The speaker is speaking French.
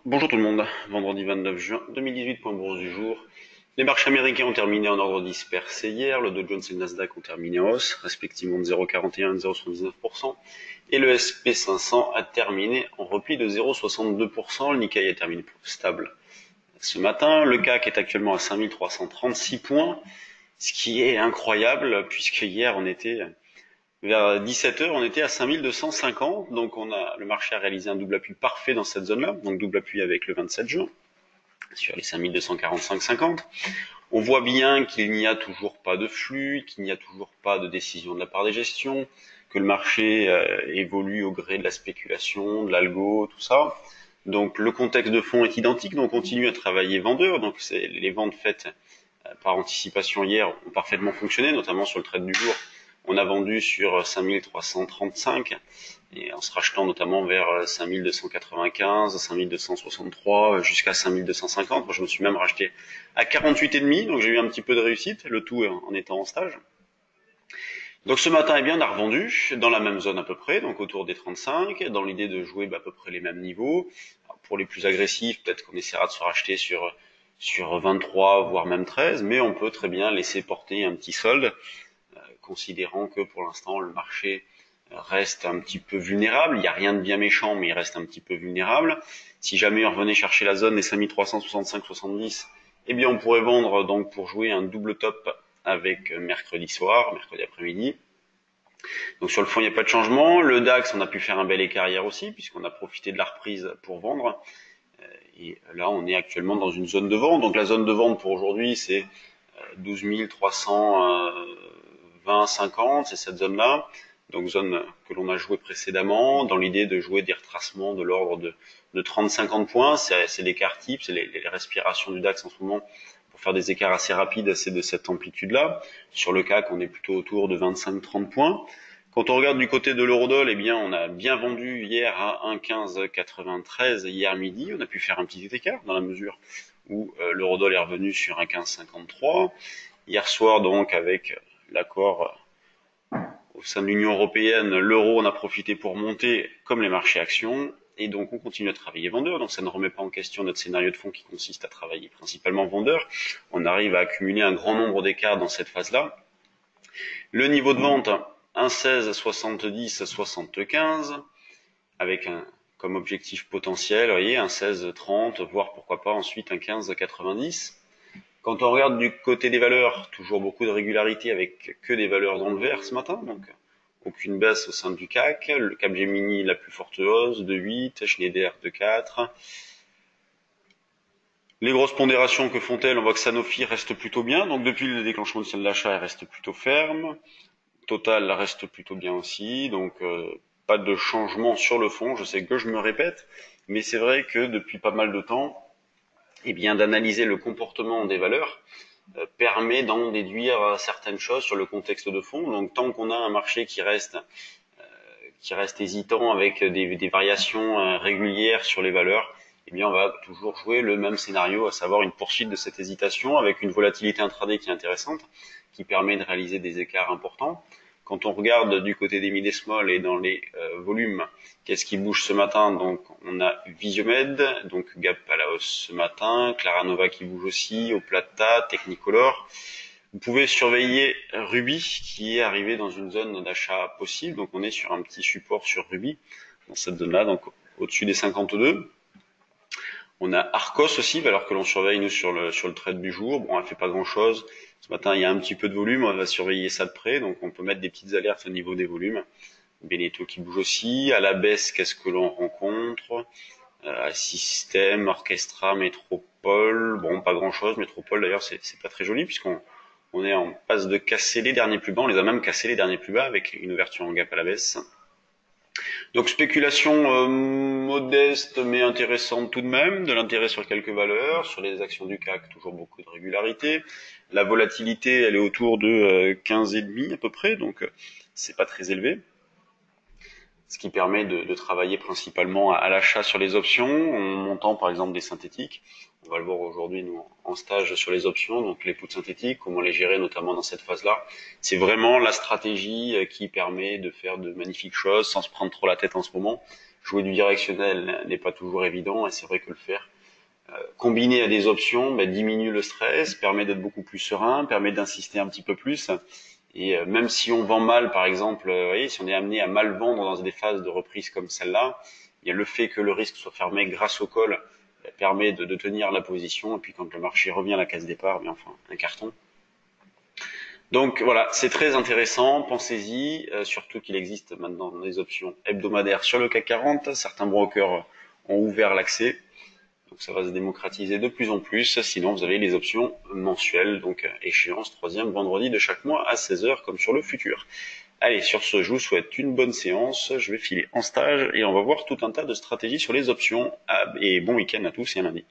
Bonjour tout le monde, vendredi 29 juin 2018, point bourse du jour. Les marchés américains ont terminé en ordre dispersé hier, le Dow Jones et le Nasdaq ont terminé en hausse, respectivement de 0,41 et de 0,79%, et le S&P 500 a terminé en repli de 0,62%, le Nikkei a terminé plus stable ce matin, le CAC est actuellement à 5336 points, ce qui est incroyable puisque hier on était vers 17 heures, on était à 5250, donc le marché a réalisé un double appui parfait dans cette zone-là, donc double appui avec le 27 juin, sur les 5245,50. On voit bien qu'il n'y a toujours pas de flux, qu'il n'y a toujours pas de décision de la part des gestions, que le marché évolue au gré de la spéculation, de l'algo, tout ça. Donc le contexte de fond est identique, donc on continue à travailler vendeur, donc les ventes faites par anticipation hier ont parfaitement fonctionné, notamment sur le trade du jour. On a vendu sur 5335 et en se rachetant notamment vers 5295, 5263 jusqu'à 5250. Moi, je me suis même racheté à 48,5, donc j'ai eu un petit peu de réussite, le tout en étant en stage. Donc ce matin, eh bien, on a revendu dans la même zone à peu près, donc autour des 35, dans l'idée de jouer à peu près les mêmes niveaux. Alors, pour les plus agressifs, peut-être qu'on essaiera de se racheter sur 23, voire même 13, mais on peut très bien laisser porter un petit solde, considérant que pour l'instant le marché reste un petit peu vulnérable. Il n'y a rien de bien méchant, mais il reste un petit peu vulnérable. Si jamais on revenait chercher la zone des 5365-70, eh bien on pourrait vendre donc pour jouer un double top avec mercredi soir, mercredi après-midi. Donc sur le fond, il n'y a pas de changement. Le DAX, on a pu faire un bel écart hier aussi, puisqu'on a profité de la reprise pour vendre. Et là, on est actuellement dans une zone de vente. Donc la zone de vente pour aujourd'hui, c'est 12 320, 50, c'est cette zone-là. Donc zone que l'on a joué précédemment, dans l'idée de jouer des retracements de l'ordre de 30-50 points. C'est l'écart type, c'est les respirations du DAX en ce moment. Pour faire des écarts assez rapides, c'est de cette amplitude-là. Sur le CAC, on est plutôt autour de 25-30 points. Quand on regarde du côté de l'eurodoll, eh bien, on a bien vendu hier à 1,1593 hier midi. On a pu faire un petit écart dans la mesure où l'eurodoll est revenu sur 1,1553. Hier soir, donc, avec l'accord au sein de l'Union européenne, l'euro en a profité pour monter comme les marchés actions. Et donc, on continue à travailler vendeur. Donc, ça ne remet pas en question notre scénario de fond qui consiste à travailler principalement vendeur. On arrive à accumuler un grand nombre d'écarts dans cette phase-là. Le niveau de vente, 1,16, 70, 75, avec comme objectif potentiel, vous voyez, 1,16, 30, voire pourquoi pas ensuite un 15, 90. Quand on regarde du côté des valeurs, toujours beaucoup de régularité avec que des valeurs dans le vert ce matin, donc aucune baisse au sein du CAC, le Capgemini la plus forte hausse de 8, Schneider de 4. Les grosses pondérations que font-elles? On voit que Sanofi reste plutôt bien, donc depuis le déclenchement du signal d'achat, elle reste plutôt ferme. Total reste plutôt bien aussi, donc pas de changement sur le fond. Je sais que je me répète, mais c'est vrai que depuis pas mal de temps, eh bien d'analyser le comportement des valeurs permet d'en déduire certaines choses sur le contexte de fond. Donc tant qu'on a un marché qui reste hésitant avec des variations régulières sur les valeurs, eh bien on va toujours jouer le même scénario, à savoir une poursuite de cette hésitation avec une volatilité intraday qui est intéressante, qui permet de réaliser des écarts importants. Quand on regarde du côté des mid et small et dans les volumes, qu'est-ce qui bouge ce matin? Donc on a Visiomed, donc Gap à la hausse ce matin, Claranova qui bouge aussi, Oplata, Technicolor. Vous pouvez surveiller Ruby qui est arrivé dans une zone d'achat possible. Donc on est sur un petit support sur Ruby dans cette zone-là, donc au-dessus des 52. On a Arcos aussi, alors que l'on surveille nous sur le trade du jour. Bon, elle fait pas grand-chose. Ce matin, il y a un petit peu de volume, on va surveiller ça de près. Donc on peut mettre des petites alertes au niveau des volumes. Beneteau qui bouge aussi. À la baisse, qu'est-ce que l'on rencontre? Système, Orchestra, Métropole. Bon, pas grand-chose. Métropole, d'ailleurs, c'est pas très joli puisqu'on est en passe de casser les derniers plus bas. On les a même cassés les derniers plus bas avec une ouverture en gap à la baisse. Donc spéculation modeste mais intéressante tout de même, de l'intérêt sur quelques valeurs, sur les actions du CAC toujours beaucoup de régularité. La volatilité elle est autour de 15,5 à peu près, donc c'est pas très élevé. Ce qui permet de travailler principalement à l'achat sur les options, en montant par exemple des synthétiques. On va le voir aujourd'hui nous en stage sur les options, donc les puts synthétiques, comment les gérer notamment dans cette phase-là. C'est vraiment la stratégie qui permet de faire de magnifiques choses sans se prendre trop la tête en ce moment. jouer du directionnel n'est pas toujours évident, et c'est vrai que le faire combiné à des options diminue le stress, permet d'être beaucoup plus serein, permet d'insister un petit peu plus. Et même si on vend mal, par exemple, vous voyez, si on est amené à mal vendre dans des phases de reprise comme celle-là, il y a le fait que le risque soit fermé grâce au call permet de tenir la position. Et puis quand le marché revient à la case départ, bien enfin un carton. Donc voilà, c'est très intéressant, pensez-y, surtout qu'il existe maintenant des options hebdomadaires sur le CAC 40. Certains brokers ont ouvert l'accès. Donc ça va se démocratiser de plus en plus. Sinon, vous avez les options mensuelles, donc échéance troisième vendredi de chaque mois à 16 h comme sur le futur. Allez, sur ce, je vous souhaite une bonne séance. Je vais filer en stage et on va voir tout un tas de stratégies sur les options. Et bon week-end à tous et à lundi.